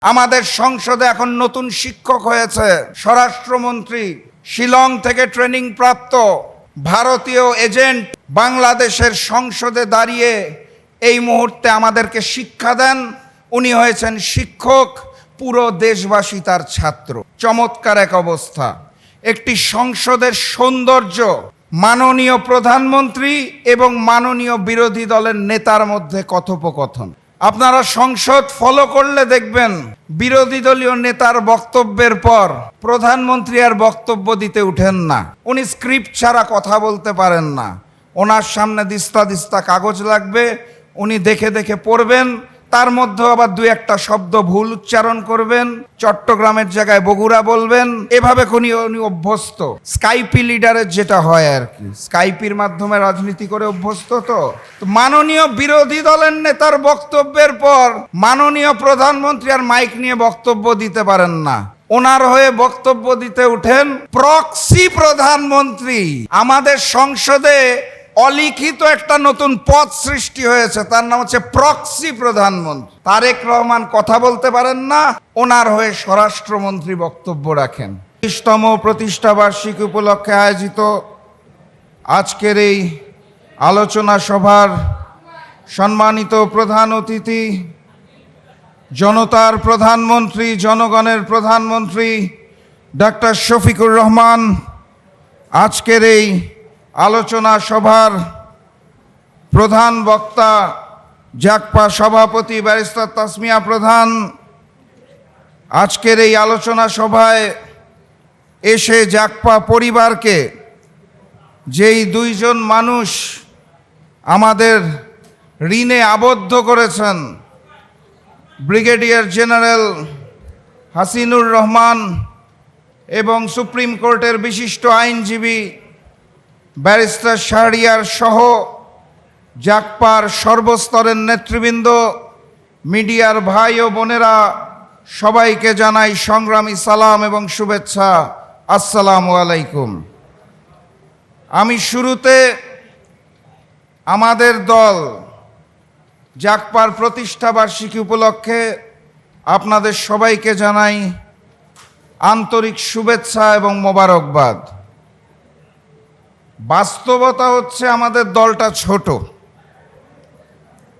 আমাদের সংসদে এখন নতুন শিক্ষক হয়েছে স্বরাষ্ট্রমন্ত্রী, শিলং থেকে ট্রেনিং প্রাপ্ত ভারতীয় এজেন্ট বাংলাদেশের সংসদে দাঁড়িয়ে এই মুহূর্তে আমাদেরকে শিক্ষা দেন। উনি হয়েছেন শিক্ষক, পুরো দেশবাসী তার ছাত্র। চমৎকার এক অবস্থা। একটি সংসদের সৌন্দর্য মাননীয় প্রধানমন্ত্রী এবং মাননীয় বিরোধী দলের নেতার মধ্যে কথোপকথন। আপনারা সংসদ ফলো করলে দেখবেন বিরোধী দলীয় নেতার বক্তব্যের পর প্রধানমন্ত্রী আর বক্তব্য দিতে উঠেন না। উনি স্ক্রিপ্ট ছাড়া কথা বলতে পারেন না। ওনার সামনে দিস্তা দিস্তা কাগজ লাগবে, উনি দেখে দেখে পড়বেন। তার মধ্যে আবার দুই একটা শব্দ ভুল উচ্চারণ করবেন, চট্টগ্রামের জায়গায় বগুড়া বলবেন। এভাবে উনি অভ্যস্ত। স্কাইপি লিডারের যেটা হয় আর কি, স্কাইপির মাধ্যমে রাজনীতি করে অভ্যস্ত। তো মাননীয় বিরোধী দলের নেতার বক্তব্যের পর মাননীয় প্রধানমন্ত্রী আর মাইক নিয়ে বক্তব্য দিতে পারেন না। ওনার হয়ে বক্তব্য দিতে উঠেন প্রক্সি প্রধানমন্ত্রী। আমাদের সংসদে অলিখিত একটা নতুন পদ সৃষ্টি হয়েছে, তার নাম হচ্ছে প্রক্সি প্রধানমন্ত্রী। তারেক রহমান কথা বলতে পারেন না, ওনার হয়ে স্বরাষ্ট্রমন্ত্রী বক্তব্য রাখেন। ৩০তম প্রতিষ্ঠা বার্ষিকী উপলক্ষে আয়োজিত আজকের এই আলোচনা সভার সম্মানিত প্রধান অতিথি, জনতার প্রধানমন্ত্রী, জনগণের প্রধানমন্ত্রী ডক্টর শফিকুর রহমান, আজকের এই আলোচনা সভার প্রধান বক্তা জাকপা সভাপতি ব্যারিস্টার তাসমিয়া প্রধান, আজকের এই আলোচনা সভায় এসে জাকপা পরিবারকে যেই দুইজন মানুষ আমাদের ঋণে আবদ্ধ করেছেন, ব্রিগেডিয়ার জেনারেল হাসিনুর রহমান এবং সুপ্রিম কোর্টের বিশিষ্ট আইনজীবী ব্যারিস্টার শাহরিয়ার সহ জাকপার সর্বস্তরের নেতৃবৃন্দ, মিডিয়ার ভাই ও বোনেরা, সবাইকে জানাই সংগ্রামী সালাম এবং শুভেচ্ছা। আসসালামু আলাইকুম। আমি শুরুতে আমাদের দল জাকপার প্রতিষ্ঠা বার্ষিকী উপলক্ষে আপনাদের সবাইকে জানাই আন্তরিক শুভেচ্ছা এবং মোবারকবাদ। বাস্তবতা হচ্ছে আমাদের দলটা ছোট।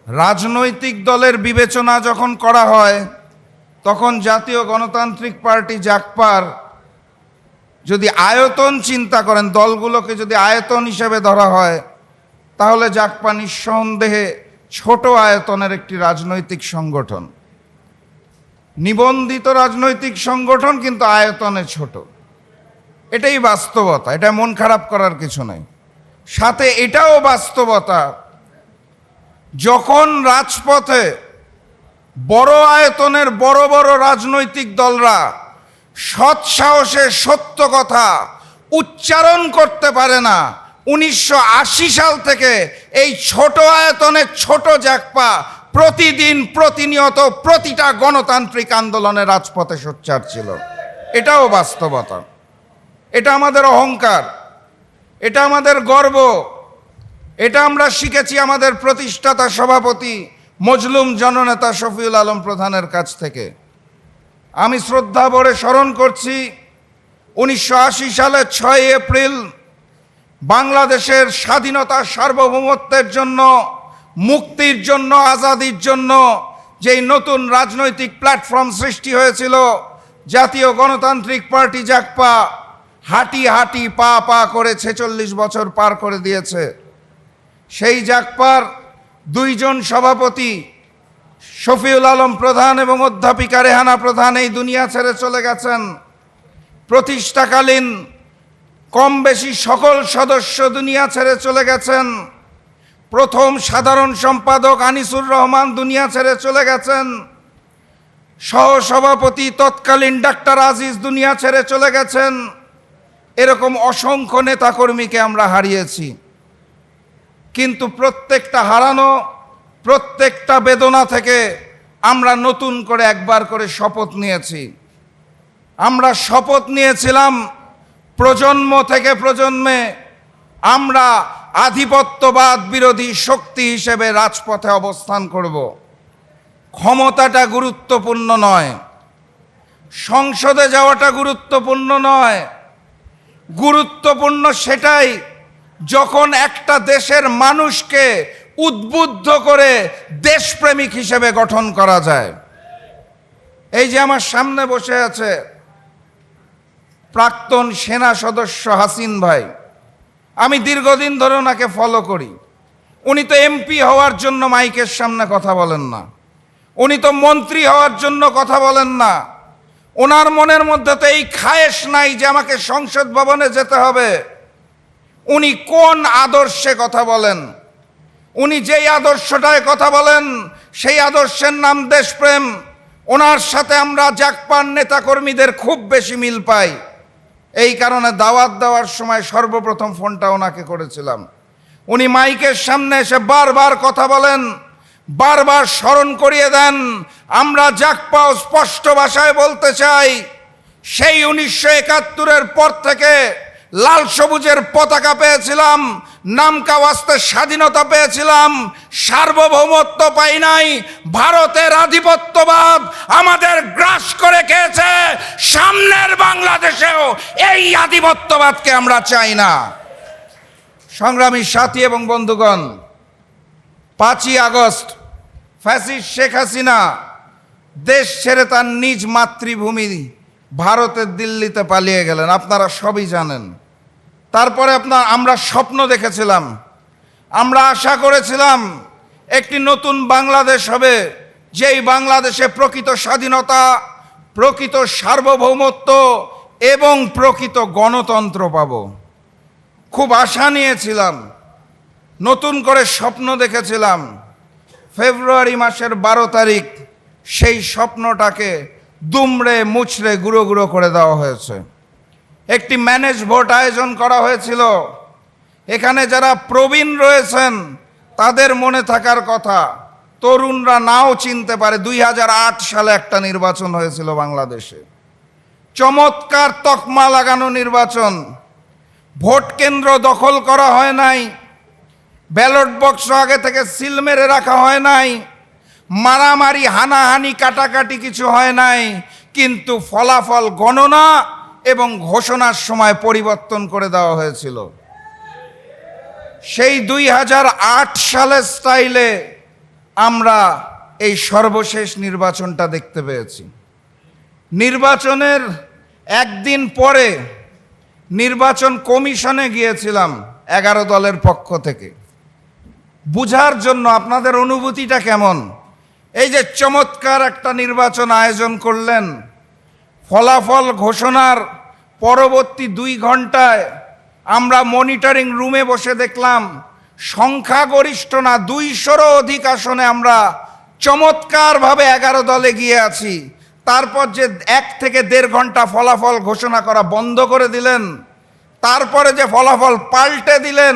রাজনৈতিক দলের বিবেচনা যখন করা হয় তখন জাতীয় গণতান্ত্রিক পার্টি জাকপার যদি আয়তন চিন্তা করেন, দলগুলোকে যদি আয়তন হিসেবে ধরা হয়, তাহলে জাকপা নিঃসন্দেহে ছোট আয়তনের একটি রাজনৈতিক সংগঠন, নিবন্ধিত রাজনৈতিক সংগঠন, কিন্তু আয়তনে ছোট। এটাই বাস্তবতা, এটা মন খারাপ করার কিছু নেই। সাথে এটাও বাস্তবতা, যখন রাজপথে বড় আয়তনের বড় বড় রাজনৈতিক দলরা সৎ সাহসে সত্য কথা উচ্চারণ করতে পারে না, 1980 সাল থেকে এই ছোট আয়তনের ছোট জাকপা প্রতিদিন প্রতিনিয়ত প্রতিটা গণতান্ত্রিক আন্দোলনে রাজপথে সোচ্চার ছিল। এটাও বাস্তবতা। এটা আমাদের অহংকার, এটা আমাদের গর্ব। এটা আমরা শিখেছি আমাদের প্রতিষ্ঠাতা সভাপতি মজলুম জননেতা শফিউল আলম প্রধানের কাছ থেকে। আমি শ্রদ্ধা ভরে স্মরণ করছি 1980 সালের 6 এপ্রিল বাংলাদেশের স্বাধীনতা সার্বভৌমত্বের জন্য, মুক্তির জন্য, আজাদির জন্য যেই নতুন রাজনৈতিক প্ল্যাটফর্ম সৃষ্টি হয়েছিল, জাতীয় গণতান্ত্রিক পার্টি জাকপা হাঁটি হাঁটি পা পা করে 46 বছর পার করে দিয়েছে। সেই জাকপার দুইজন সভাপতি শফিউল আলম প্রধান এবং অধ্যাপিকা রেহানা প্রধান এই দুনিয়া ছেড়ে চলে গেছেন। প্রতিষ্ঠাকালীন কম বেশি সকল সদস্য দুনিয়া ছেড়ে চলে গেছেন। প্রথম সাধারণ সম্পাদক আনিসুর রহমান দুনিয়া ছেড়ে চলে গেছেন। সহসভাপতি তৎকালীন ডাক্তার আজিজ দুনিয়া ছেড়ে চলে গেছেন। এরকম অসংখ্য নেতাকর্মীকে আমরা হারিয়েছি। কিন্তু প্রত্যেকটা হারানো, প্রত্যেকটা বেদনা থেকে আমরা নতুন করে একবার করে শপথ নিয়েছি। আমরা শপথ নিয়েছিলাম প্রজন্ম থেকে প্রজন্মে আমরা আধিপত্যবাদ বিরোধী শক্তি হিসেবে রাজপথে অবস্থান করব। ক্ষমতাটা গুরুত্বপূর্ণ নয়, সংসদে যাওয়াটা গুরুত্বপূর্ণ নয়, গুরুত্বপূর্ণ সেটাই যখন একটা দেশের মানুষকে উদ্বুদ্ধ করে দেশপ্রেমিক হিসেবে গঠন করা যায়। এই যে আমার সামনে বসে আছে প্রাক্তন সেনা সদস্য হাসিন ভাই, আমি দীর্ঘদিন ধরে ওনাকে ফলো করি। উনি তো এমপি হওয়ার জন্য মাইকের সামনে কথা বলেন না, উনি তো মন্ত্রী হওয়ার জন্য কথা বলেন না, ওনার মনের মধ্যে তো এই খায়েশ নাই যে আমাকে সংসদ ভবনে যেতে হবে। উনি কোন আদর্শে কথা বলেন? উনি যেই আদর্শটায় কথা বলেন সেই আদর্শের নাম দেশপ্রেম। ওনার সাথে আমরা জাকপার নেতাকর্মীদের খুব বেশি মিল পাই। এই কারণে দাওয়াত দেওয়ার সময় সর্বপ্রথম ফোনটা ওনাকে করেছিলাম। উনি মাইকের সামনে এসে বারবার কথা বলেন, বারবার স্মরণ করিয়ে দেন। আমরা জাকপাও স্পষ্ট ভাষায় বলতে চাই, সেই 1971-এর পর থেকে লাল সবুজের পতাকা পেয়েছিলাম, নামকা ওয়াস্তে স্বাধীনতা পেয়েছিলাম, সার্বভৌমত্ব পাই নাই। ভারতের আধিপত্যবাদ আমাদের গ্রাস করে খেয়েছে। সামনের বাংলাদেশেও এই আধিপত্যবাদকে আমরা চাই না। সংগ্রামী সাথী এবং বন্ধুগণ, 5ই আগস্ট ফ্যাসিস্ট শেখ হাসিনা দেশ ছেড়ে তার নিজ মাতৃভূমি ভারতের দিল্লিতে পালিয়ে গেলেন, আপনারা সবই জানেন। তারপরে আমরা স্বপ্ন দেখেছিলাম, আমরা আশা করেছিলাম একটি নতুন বাংলাদেশ হবে, যেই বাংলাদেশে প্রকৃত স্বাধীনতা, প্রকৃত সার্বভৌমত্ব এবং প্রকৃত গণতন্ত্র পাব। খুব আশা নিয়েছিলাম, নতুন করে স্বপ্ন দেখেছিলাম। ফেব্রুয়ারি মাসের 12 তারিখ সেই স্বপ্নটাকে দুমড়ে মুচড়ে গুঁড়ো গুঁড়ো করে দেওয়া হয়েছে। একটি ম্যানেজ ভোট আয়োজন করা হয়েছিল। এখানে যারা প্রবীণ রয়েছেন তাদের মনে থাকার কথা, তরুণরা নাও চিনতে পারে, 2008 সালে একটা নির্বাচন হয়েছিল বাংলাদেশে। চমৎকার তকমা লাগানো নির্বাচন, ভোট কেন্দ্র দখল করা হয় নাই, ব্যালট বক্স আগে থেকে সিল মেরে রাখা হয় নাই, মারামারি হানাহানি কাটাকাটি কিছু হয় নাই, কিন্তু ফলাফল গণনা এবং ঘোষণার সময় পরিবর্তন করে দেওয়া হয়েছিল। সেই 2008 সালের স্টাইলে আমরা এই সর্বশেষ নির্বাচনটা দেখতে পেয়েছি। নির্বাচনের একদিন পরে নির্বাচন কমিশনে গিয়েছিলাম 11 দলের পক্ষ থেকে, বুঝার জন্য আপনাদের অনুভূতিটা কেমন। এই যে চমৎকার একটা নির্বাচন আয়োজন করলেন, ফলাফল ঘোষণার পরবর্তী 2 ঘন্টায় আমরা মনিটরিং রুমে বসে দেখলাম সংখ্যাগরিষ্ঠ না 200-রও অধিক আসনে আমরা চমৎকারভাবে 11 দলে গিয়ে আছি। তারপর যে 1 থেকে 1.5 ঘন্টা ফলাফল ঘোষণা করা বন্ধ করে দিলেন, তারপরে যে ফলাফল পাল্টে দিলেন,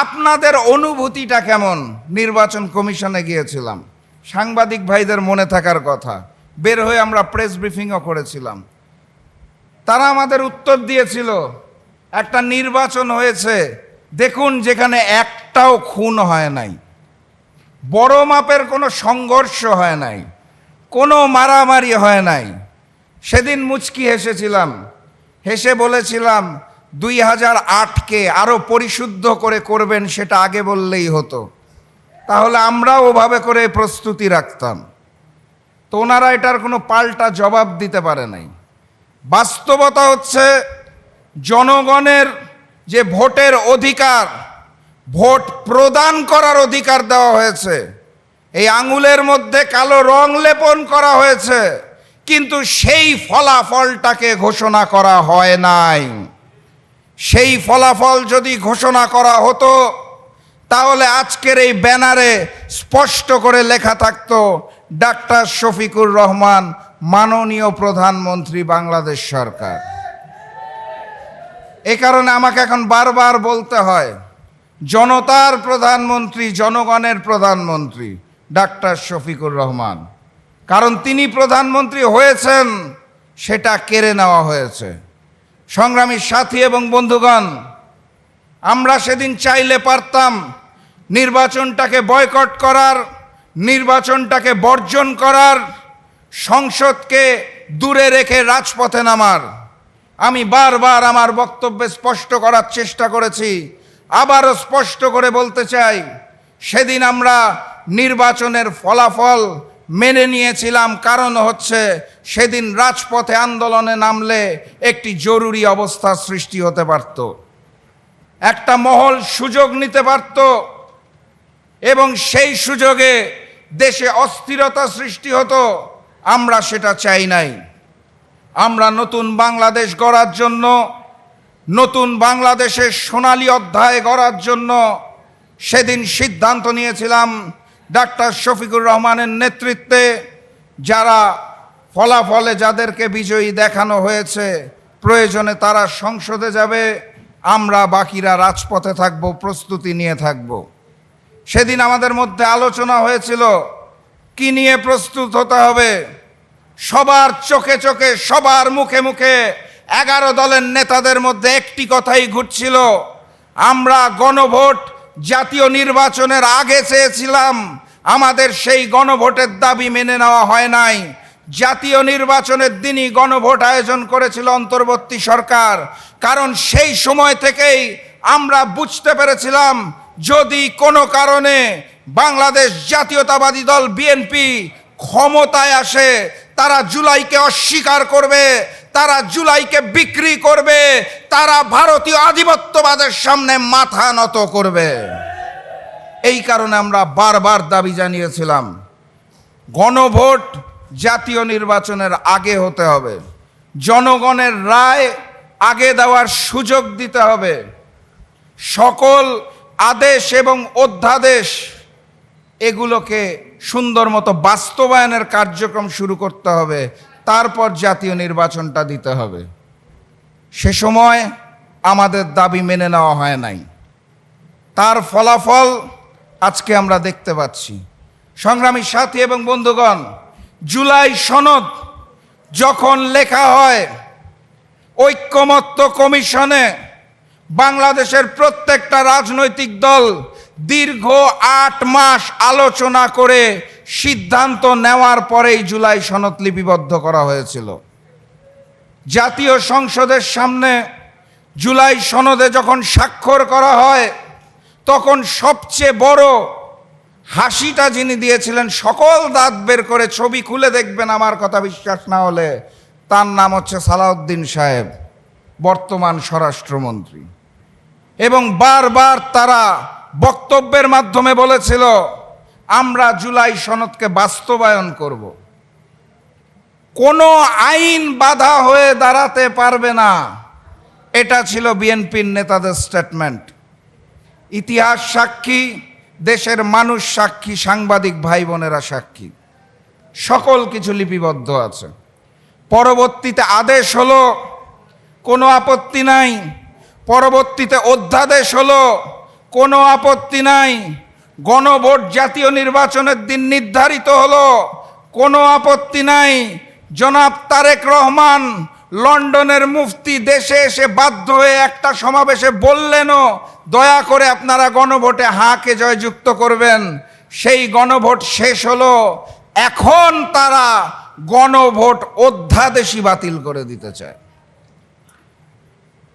আপনাদের অনুভূতিটা কেমন? নির্বাচন কমিশনে গিয়েছিলাম, সাংবাদিক ভাইদের মনে থাকার কথা, বের হয়ে আমরা প্রেস ব্রিফিংও করেছিলাম। তারা আমাদের উত্তর দিয়েছিল, একটা নির্বাচন হয়েছে দেখুন যেখানে একটাও খুন হয় নাই, বড় মাপের কোনো সংঘর্ষ হয় নাই, কোনো মারামারি হয় নাই। সেদিন মুচকি হেসেছিলাম, হেসে বলেছিলাম 2008-কে আরও পরিশুদ্ধ করে করবেন, সেটা আগে বললেই হতো, তাহলে আমরাও ওভাবে করে প্রস্তুতি রাখতাম। তো ওনারা এটার কোনো পাল্টা জবাব দিতে পারে নাই। বাস্তবতা হচ্ছে জনগণের যে ভোটের অধিকার, ভোট প্রদান করার অধিকার দেওয়া হয়েছে, এই আঙুলের মধ্যে কালো রং লেপন করা হয়েছে, কিন্তু সেই ফলাফলটাকে ঘোষণা করা হয় নাই। সেই ফলাফল যদি ঘোষণা করা হতো তাহলে আজকের এই ব্যানারে স্পষ্ট করে লেখা থাকতো ডাক্তার শফিকুর রহমান, মাননীয় প্রধানমন্ত্রী বাংলাদেশ সরকার। এ কারণে আমাকে এখন বারবার বলতে হয়, জনতার প্রধানমন্ত্রী, জনগণের প্রধানমন্ত্রী ডাক্তার শফিকুর রহমান, কারণ তিনি প্রধানমন্ত্রী হয়েছেন সেটা কেড়ে নেওয়া হয়েছে। সংগ্রামী সাথী এবং বন্ধুগণ, আমরা সেদিন চাইলে পারতাম নির্বাচনটাকে বয়কট করার, নির্বাচনটাকে বর্জন করার, সংসদকে দূরে রেখে রাজপথে নামার। আমি বারবার আমার বক্তব্যে স্পষ্ট করার চেষ্টা করেছি, আবারও স্পষ্ট করে বলতে চাই, সেদিন আমরা নির্বাচনের ফলাফল মেনে নিয়েছিলাম, কারণ হচ্ছে সেদিন রাজপথে আন্দোলনে নামলে একটি জরুরি অবস্থা সৃষ্টি হতে পারত, একটা মহল সুযোগ নিতে পারত এবং সেই সুযোগে দেশে অস্থিরতা সৃষ্টি হতো। আমরা সেটা চাই নাই। আমরা নতুন বাংলাদেশ গড়ার জন্য, নতুন বাংলাদেশের সোনালী অধ্যায় গড়ার জন্য সেদিন সিদ্ধান্ত নিয়েছিলাম, ডাক্তার শফিকুর রহমানের নেতৃত্বে যারা ফলাফলে যাদেরকে বিজয়ী দেখানো হয়েছে, প্রয়োজনে তারা সংসদে যাবে, আমরা বাকিরা রাজপথে থাকব, প্রস্তুতি নিয়ে থাকব। সেদিন আমাদের মধ্যে আলোচনা হয়েছিল কি নিয়ে প্রস্তুত হতে হবে। সবার চোখে চোখে, সবার মুখে মুখে 11 দলের নেতাদের মধ্যে একটি কথাই ঘুরছিল, আমরা গণভোট জাতীয় নির্বাচনের আগে চেয়েছিলাম, আমাদের সেই গণভোটের দাবি মেনে নেওয়া হয় নাই। জাতীয় নির্বাচনের দিনই গণভোট আয়োজন করেছিল অন্তর্বর্তী সরকার, কারণ সেই সময় থেকেই আমরা বুঝতে পেরেছিলাম যদি কোনো কারণে বাংলাদেশ জাতীয়তাবাদী দল বিএনপি ক্ষমতায় আসে, তারা জুলাইকে অস্বীকার করবে, তারা জুলাইকে বিক্রি করবে, তারা ভারতীয় আধিপত্যবাদের সামনে মাথা নত করবে। এই কারণে আমরা বারবার দাবি জানিয়েছিলাম গণভোট জাতীয় নির্বাচনের আগে হতে হবে, জনগণের রায় আগে দেওয়ার সুযোগ দিতে হবে, সকল আদেশ এবং অধ্যাদেশ এগুলোকে সুন্দর মতো বাস্তবায়নের কার্যক্রম শুরু করতে হবে, তারপর জাতীয় নির্বাচনটা দিতে হবে। সে সময় আমাদের দাবি মেনে নেওয়া হয় নাই, তার ফলাফল আজকে আমরা দেখতে পাচ্ছি। সংগ্রামী সাথী এবং বন্ধুগণ, জুলাই সনদ যখন লেখা হয়, ঐক্যমত্য কমিশনে বাংলাদেশের প্রত্যেকটা রাজনৈতিক দল দীর্ঘ 8 মাস আলোচনা করে সিদ্ধান্ত নেওয়ার পরেই জুলাই সনদ লিপিবদ্ধ করা হয়েছিল। জাতীয় সংসদের সামনে জুলাই সনদে যখন স্বাক্ষর করা হয়, তখন সবচেয়ে বড় হাসিটা যিনি দিয়েছিলেন, সকল দাঁত বের করে ছবি খুলে দেখবেন আমার কথা বিশ্বাস না হলে, তার নাম হচ্ছে সালাউদ্দিন সাহেব, বর্তমান স্বরাষ্ট্রমন্ত্রী। এবং বারবার তারা বক্তব্যের মাধ্যমে বলেছিল আমরা জুলাই সনদকে বাস্তবায়ন করব, কোনো আইন বাধা হয়ে দাঁড়াতে পারবে না। এটা ছিল বিএনপির নেতাদের স্টেটমেন্ট। ইতিহাস সাক্ষী, দেশের মানুষ সাক্ষী, সাংবাদিক ভাই বোনেরা সাক্ষী, সকল কিছু লিপিবদ্ধ আছে। পরবর্তীতে আদেশ হলো, কোনো আপত্তি নাই। পরবর্তীতে অধ্যাদেশ হলো, কোনো আপত্তি নাই। গণভোট জাতীয় নির্বাচনের দিন নির্ধারিত হলো, কোনো আপত্তি নাই। জনাব তারেক রহমান লন্ডনের মুফতি দেশে এসে বাধ্য হয়ে একটা সমাবেশে বললেনও, দয়া করে আপনারা গণভোটে হাঁকে জয়যুক্ত করবেন। সেই গণভোট শেষ হলো, এখন তারা গণভোট অধ্যাদেশই বাতিল করে দিতে চায়।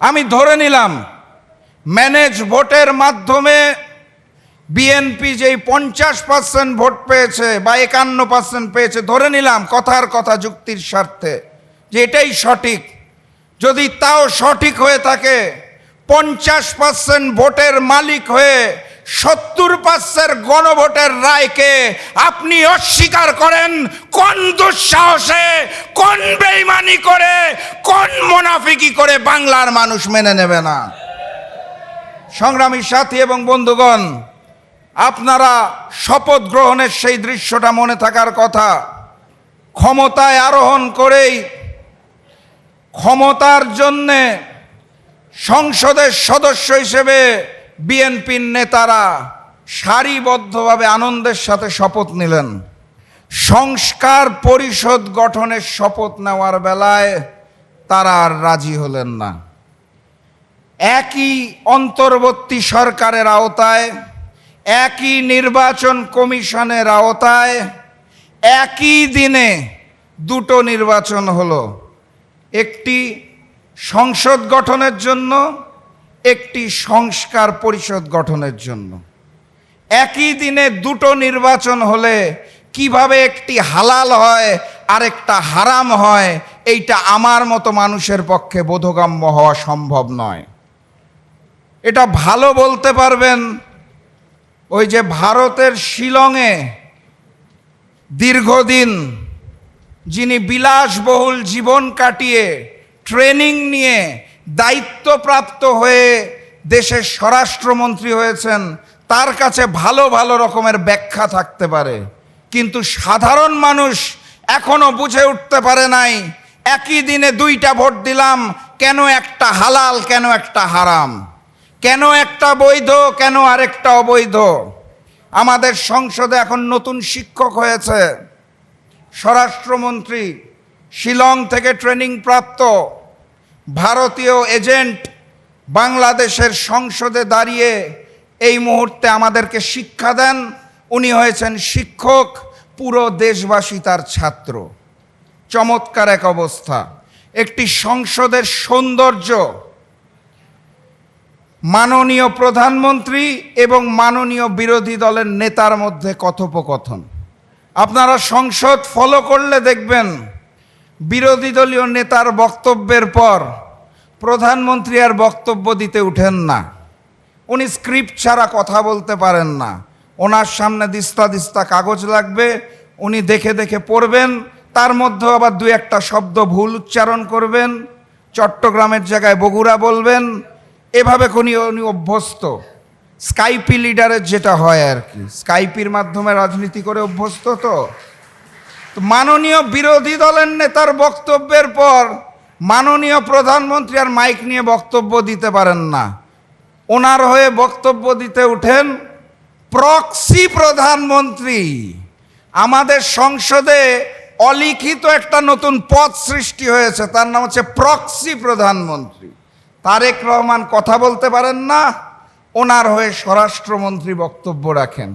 আমি ধরে নিলাম ম্যানেজ ভোটের মাধ্যমে বিএনপি যেই 50% ভোট পেয়েছে বা 51% পেয়েছে, ধরে নিলাম কথার কথা যুক্তির স্বার্থে যে এটাই সঠিক। যদি তাও সঠিক হয়ে থাকে, 50% ভোটের মালিক হয়ে 70% গণভোটের রায়কে আপনি অস্বীকার করেন, কোন দুঃসাহসে, কোন বেঈমানি করে, কোন মুনাফিকি করে বাংলার মানুষ মেনে নেবে না? সংগ্রামী সাথী এবং বন্ধুগণ, আপনারা শপথ গ্রহণের সেই দৃশ্যটা মনে থাকার কথা। ক্ষমতায় আরোহণ করেই ক্ষমতার জন্যে সংসদের সদস্য হিসেবে বিএনপির নেতারা সারিবদ্ধভাবে আনন্দের সাথে শপথ নিলেন। সংস্কার পরিষদ গঠনের শপথ নেওয়ার বেলায় তারা আর রাজি হলেন না। একই অন্তর্বর্তী সরকারের আওতায়, একই নির্বাচন কমিশনের আওতায়, একই দিনে দুটো নির্বাচন হলো, একটি সংসদ গঠনের জন্য, একটি সংস্কার পরিষদ গঠনের জন্য। একই দিনে দুটো নির্বাচন হলে কিভাবে একটি হালাল হয় আর একটা হারাম হয়, এইটা আমার মতো মানুষের পক্ষে বোধগম্য হওয়া সম্ভব নয়। এটা ভালো বলতে পারবেন ওই যে ভারতের শিলংয়ে দীর্ঘদিন যিনি বিলাসবহুল জীবন কাটিয়ে ট্রেনিং নিয়ে দায়িত্বপ্রাপ্ত হয়ে দেশের স্বরাষ্ট্রমন্ত্রী হয়েছেন, তার কাছে ভালো ভালো রকমের ব্যাখ্যা থাকতে পারে, কিন্তু সাধারণ মানুষ এখনো বুঝে উঠতে পারে নাই একই দিনে দুইটা ভোট দিলাম, কেন একটা হালাল কেন একটা হারাম, কেন একটা বৈধ কেন আরেকটা অবৈধ। আমাদের সংসদে এখন নতুন শিক্ষক হয়েছে, স্বরাষ্ট্রমন্ত্রী, শিলং থেকে ট্রেনিং প্রাপ্ত ভারতীয় এজেন্ট বাংলাদেশের সংসদে দাঁড়িয়ে এই মুহূর্তে আমাদেরকে শিক্ষা দেন। উনি হয়েছেন শিক্ষক, পুরো দেশবাসী তার ছাত্র। চমৎকার এক অবস্থা। একটি সংসদের সৌন্দর্য মাননীয় প্রধানমন্ত্রী এবং মাননীয় বিরোধী দলের নেতার মধ্যে কথোপকথন। আপনারা সংসদ ফলো করলে দেখবেন বিরোধী দলীয় নেতার বক্তব্যের পর প্রধানমন্ত্রী আর বক্তব্য দিতে উঠেন না। উনি স্ক্রিপ্ট ছাড়া কথা বলতে পারেন না। ওনার সামনে দিস্তা দিস্তা কাগজ লাগবে, উনি দেখে দেখে পড়বেন, তার মধ্যেও আবার দু একটা শব্দ ভুল উচ্চারণ করবেন, চট্টগ্রামের জায়গায় বগুড়া বলবেন, এভাবে উনি অভ্যস্ত। স্কাইপি লিডারের যেটা হয় আর কি, স্কাইপির মাধ্যমে রাজনীতি করে অভ্যস্ত। তো মাননীয় বিরোধী দলের নেতার বক্তব্যের পর মাননীয় প্রধানমন্ত্রী আর মাইক নিয়ে বক্তব্য দিতে পারেন না। ওনার হয়ে বক্তব্য দিতে উঠেন প্রক্সি প্রধানমন্ত্রী। আমাদের সংসদে অলিখিত একটা নতুন পদ সৃষ্টি হয়েছে, তার নাম হচ্ছে প্রক্সি প্রধানমন্ত্রী। তারেক রহমান কথা বলতে পারেন না, ওনার হয়ে স্বরাষ্ট্রমন্ত্রী বক্তব্য রাখেন।